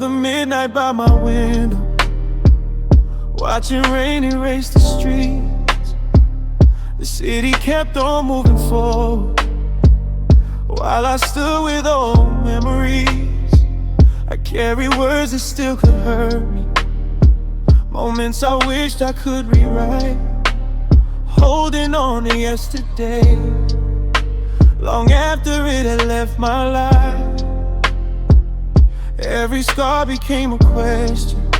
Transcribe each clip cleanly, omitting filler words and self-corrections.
Another midnight by my window, watching rain erase the streets. The city kept on moving forward while I stood with old memories. I carry words that still could hurt me, moments I wished I could rewrite, holding on to yesterday long after it had left my life. Every scar became a question,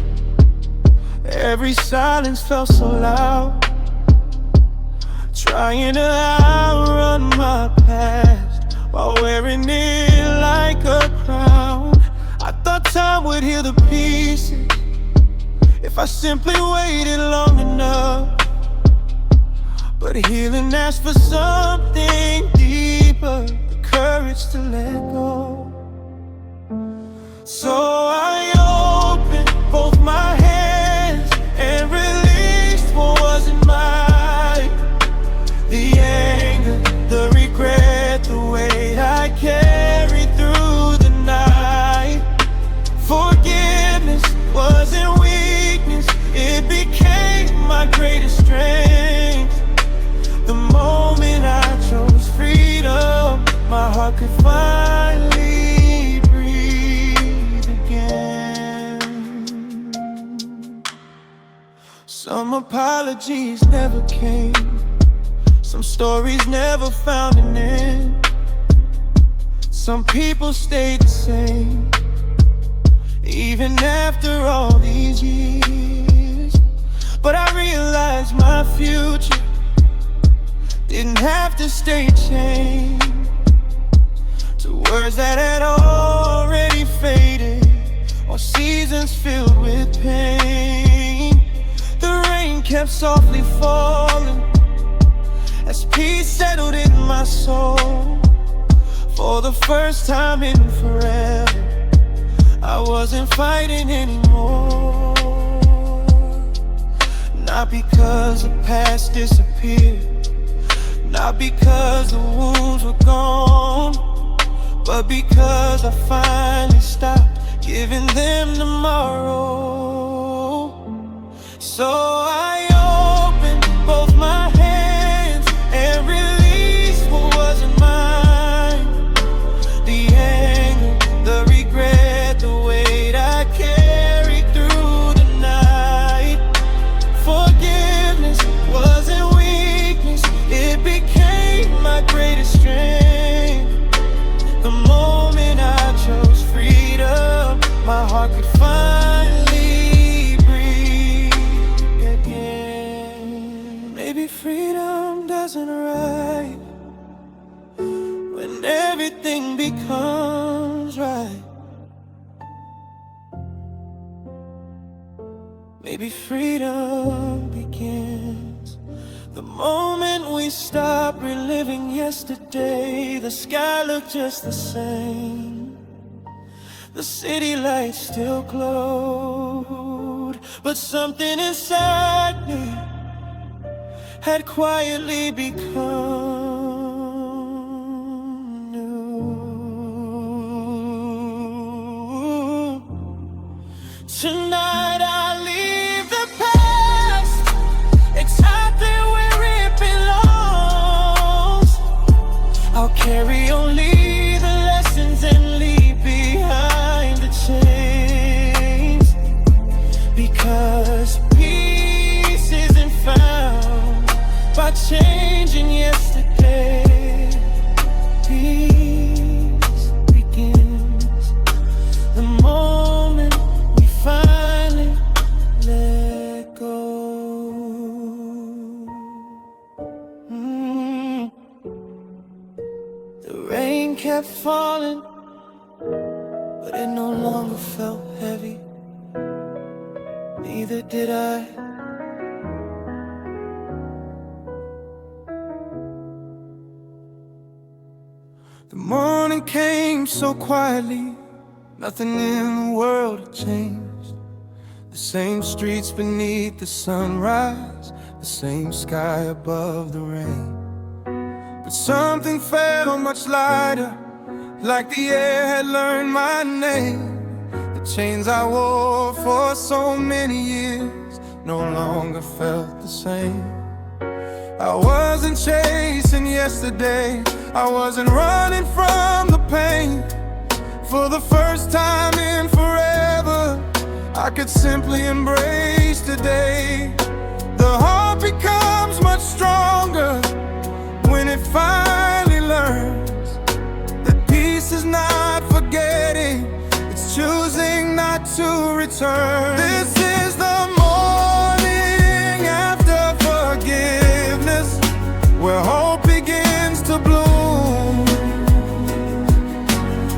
every silence felt so loud, trying to outrun my past while wearing it like a crown. I thought time would heal the pieces if I simply waited long enough, but healing asks for something deeper, the courage to let go. So I opened both my hands and released what wasn't mine. The anger, the regret, the weight I carried through the night. Forgiveness wasn't weakness, it became my greatest strength. The moment I chose freedom, my heart could finally breathe again. Some apologies never came, some stories never found an end. Some people stayed the same even after all these years. But I realized my future didn't have to stay chained to words that had already faded, or seasons filled with pain. The rain kept softly falling as peace settled in my soul. For the first time in forever, I wasn't fighting anymore. Not because the past disappeared, not because the wounds were gone, but because I finally stopped giving them tomorrow. So I opened both my hands and released what wasn't mine. The anger, the regret, the weight I carried through the night. Forgiveness wasn't weakness, it became my greatest strength. The moment I chose freedom, my heart could finally breathe again. Maybe freedom doesn't arrive when everything becomes right. Maybe freedom begins the moment we stop reliving yesterday. The sky looked just the same, the city lights still glowed, but something inside me had quietly become new. Tonight I leave the past exactly where it belongs. I'll carry only the lessons and leave behind the chains, because peace isn't found by changing yesterday. Peace begins the moment we finally let go. The rain kept falling, but it no longer felt heavy. Neither did I. The morning came so quietly, nothing in the world had changed. The same streets beneath the sunrise, the same sky above the rain. But something felt much lighter, like the air had learned my name. The chains I wore for so many years no longer felt the same. I wasn't chasing yesterday, I wasn't running from the pain. For the first time in forever, I could simply embrace today. The heart becomes much stronger when it finally learns that peace is not forgetting, it's choosing not to return. This is the morning after forgiveness, where hope begins to bloom,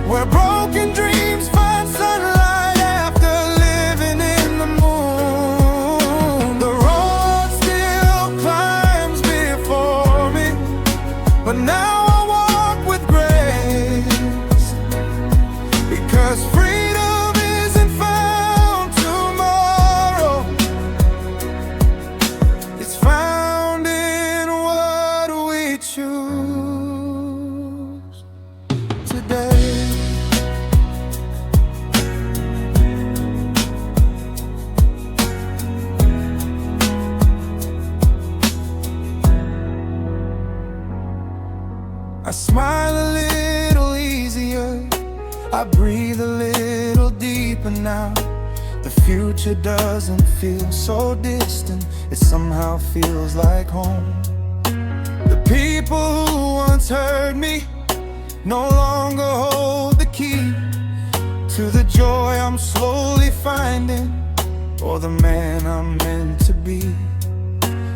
where broken dreams find sunlight after living in the moon. The road still climbs before me, but now I walk with grace, because freedom isn't found tomorrow, it's found in what we choose today. I smile a little easier, I breathe a little deeper now. The future doesn't feel so distant, it somehow feels like home. The people who once hurt me no longer hold the key to the joy I'm slowly finding, or the man I'm meant to be.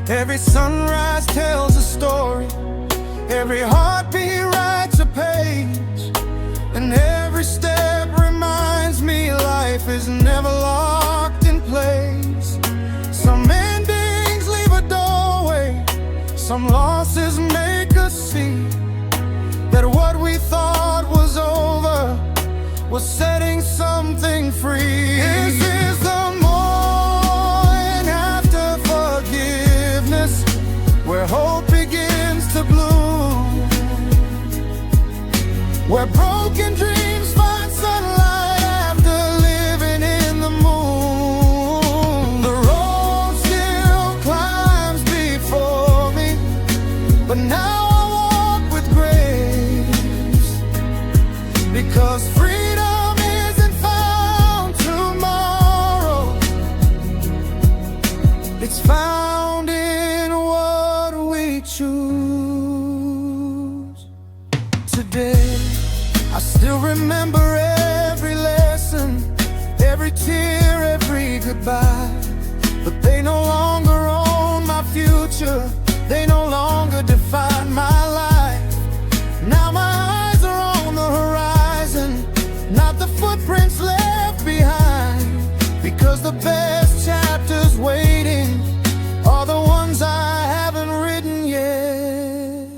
Every sunrise tells a story, every heartbeat writes a page, and every step reminds me life is never locked in place. Some endings leave a doorway, some losses make us see that what we thought was over was setting something free. This is the morning after forgiveness, where hope begins to bloom, where broken dreams find sunlight after living in the moon. The road still climbs before me, but now I walk with grace, because freedom isn't found tomorrow, it's found in what we choose today. I still remember every lesson, every tear, every goodbye, but they no longer own my future, they no longer define my life. Now my eyes are on the horizon, not the footprints left behind, because the best chapters waiting are the ones I haven't written yet.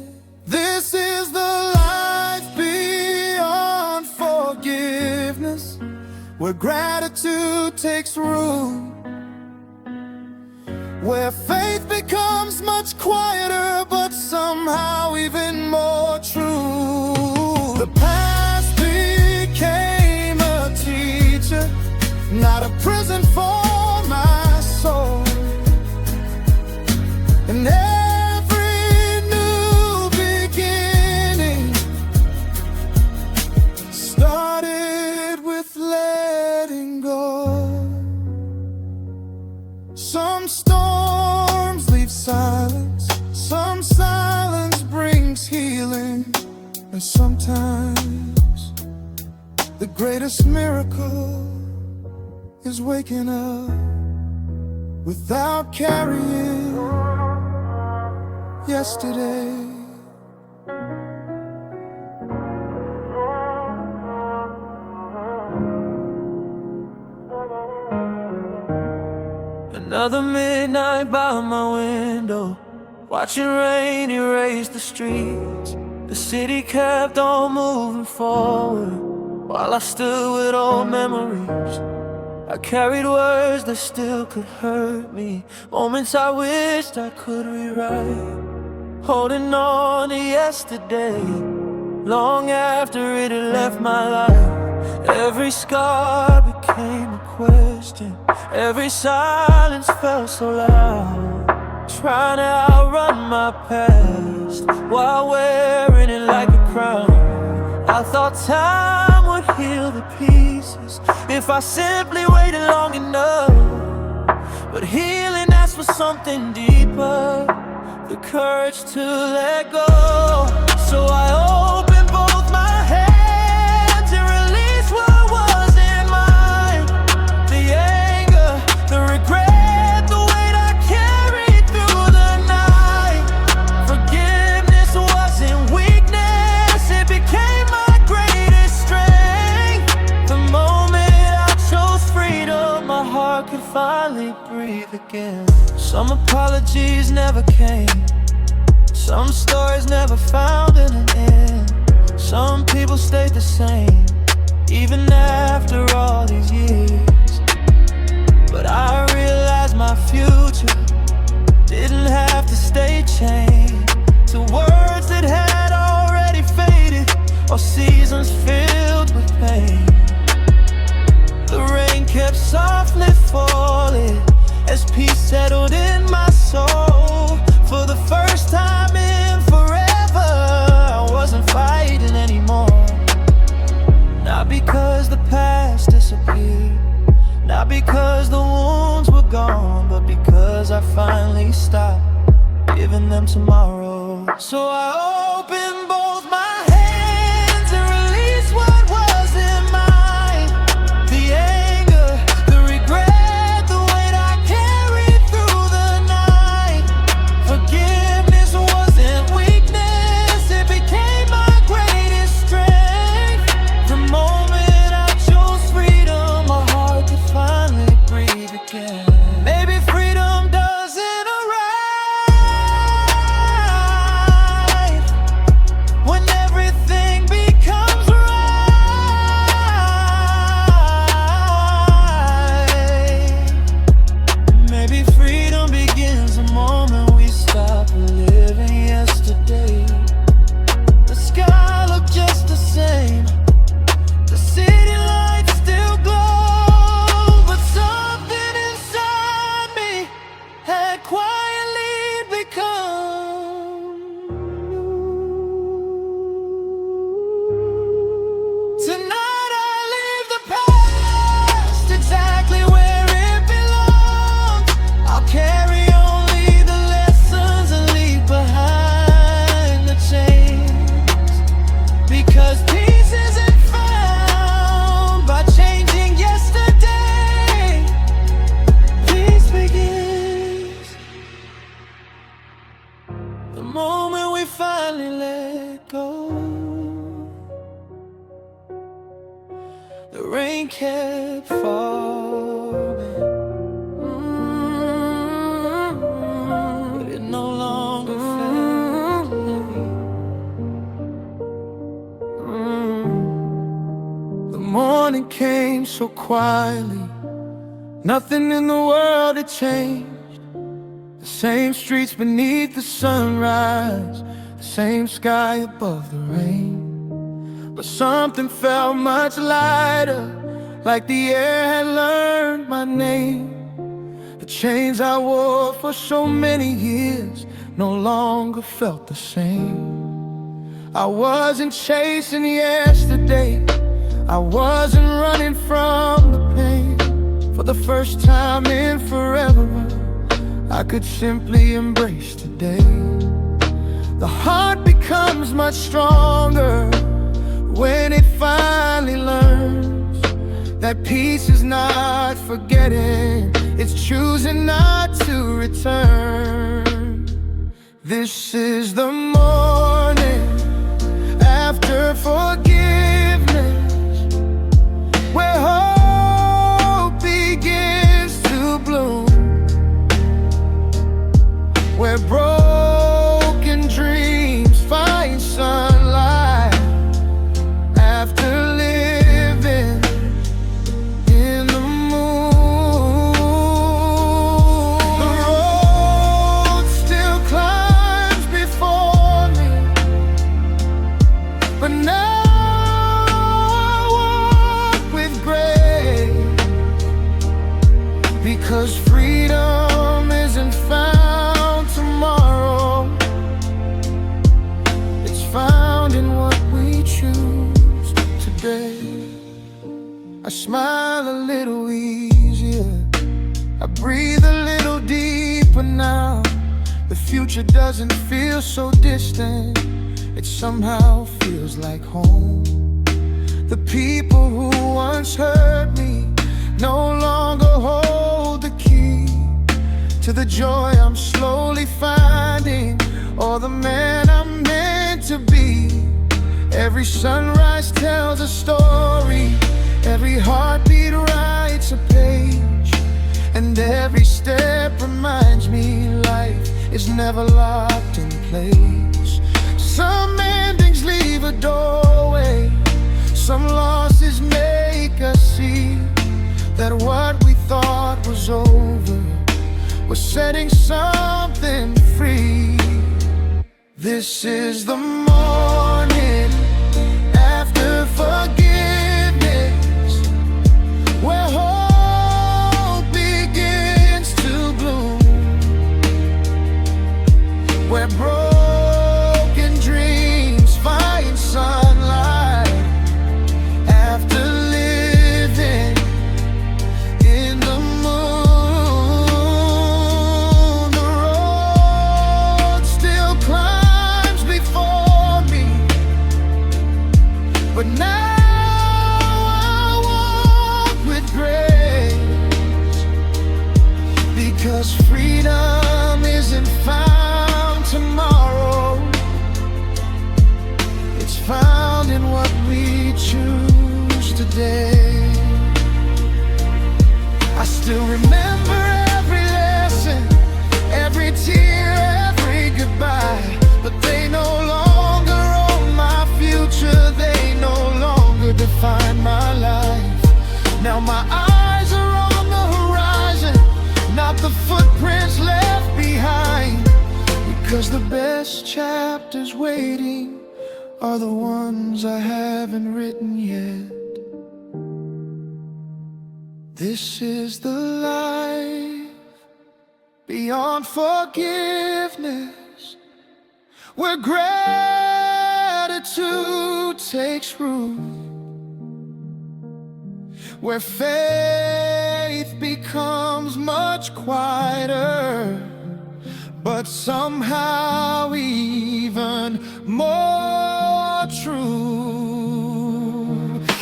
This is the life beyond forgiveness, where gratitude takes root, where faith becomes much quieter, but somehow even more true. The past became a teacher, not a prison for my soul. And every new beginning started with letting go. Some storms leave silence, some silence brings healing, and sometimes the greatest miracle is waking up without carrying yesterday. Another midnight by my window, watching rain erase the streets. The city kept on moving forward while I stood with old memories. I carried words that still could hurt me, moments I wished I could rewrite. Holding on to yesterday, long after it had left my life. Every scar became a question. Every silence felt so loud. Trying to outrun my past while wearing it like a crown. I thought time would heal the pieces if I simply waited long enough. But healing asks for something deeper, the courage to let go. So I opened both my hands and released what wasn't mine. The anger, the regret, the weight I carried through the night. Forgiveness wasn't weakness, it became my greatest strength. The moment I chose freedom, my heart could finally breathe again. Some apologies never came, some stories never found an end. Some people stayed the same, even after all these years. But I realized my future didn't have to stay chained to words that had already faded, or seasons filled with pain. The rain kept softly falling as peace settled in my soul. For the first time in forever, I wasn't fighting anymore. Not because the past disappeared, not because the wounds were gone, but because I finally stopped giving them tomorrow. So I opened both my hands and released what wasn't mine. The anger, the regret, the weight I carried through the night. Forgiveness wasn't weakness, it became my greatest strength. The moment I chose freedom, my heart could finally breathe again. Maybe freedom doesn't arrive when everything becomes right. Maybe freedom begins the moment we stop living yesterday. The sky looked just the same, the city lights still glow, but something inside me had quietly become new. Tonight I leave the past exactly where it belongs. I'll carry only the lessons and leave behind the chains, because peace isn't found by changing yesterday. Peace begins the moment we finally let go. The rain kept falling, but it no longer felt heavy. The morning came so quietly, nothing in the world had changed. The same streets beneath the sunrise, the same sky above the rain. But something felt much lighter, like the air had learned my name. The chains I wore for so many years no longer felt the same. I wasn't chasing yesterday, I wasn't running from the pain. For the first time in forever, I could simply embrace today. The heart becomes much stronger when it finally learns that peace is not forgetting, it's choosing not to return. This is the morning after forgiveness, where hope begins to bloom, where broken dreams find sunlight after living in the moon. The road still climbs before me, but now Because freedom isn't found tomorrow, it's found in what we choose today. I smile a little easier, I breathe a little deeper now. The future doesn't feel so distant, it somehow feels like home. The people who once hurt me no longer hold the key to the joy I'm slowly finding, or the man I'm meant to be. Every sunrise tells a story, every heartbeat writes a page, and every step reminds me life is never locked in place. Some endings leave a doorway, some losses make us see that what we thought was over was setting something free. This is the morning after forgiveness, where hope begins to bloom, where broken dreams find sunlight after living in the moon. The road still climbs before me, but now I walk with grace. Because freedom isn't found tomorrow, it's found in what we choose today. I still remember every lesson, every tear, every goodbye, but they no longer own my future, they no longer define my life. Now my eyes are on the horizon, not the footprints left behind, because the best chapters waiting are the ones I haven't written yet. This is the life beyond forgiveness, where gratitude takes root, where faith becomes much quieter, but somehow even more true.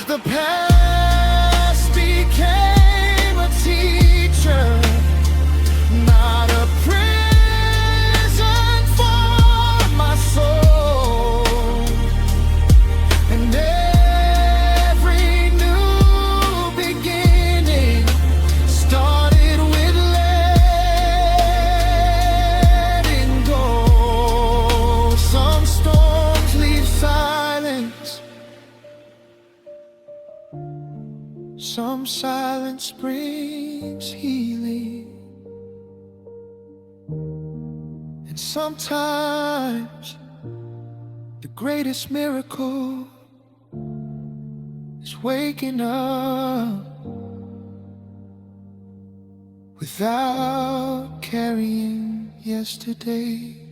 The past became a teacher, not a prison for my soul. And every new beginning started with letting go. Some storms leave silence, some silence brings healing, and sometimes the greatest miracle is waking up without carrying yesterday.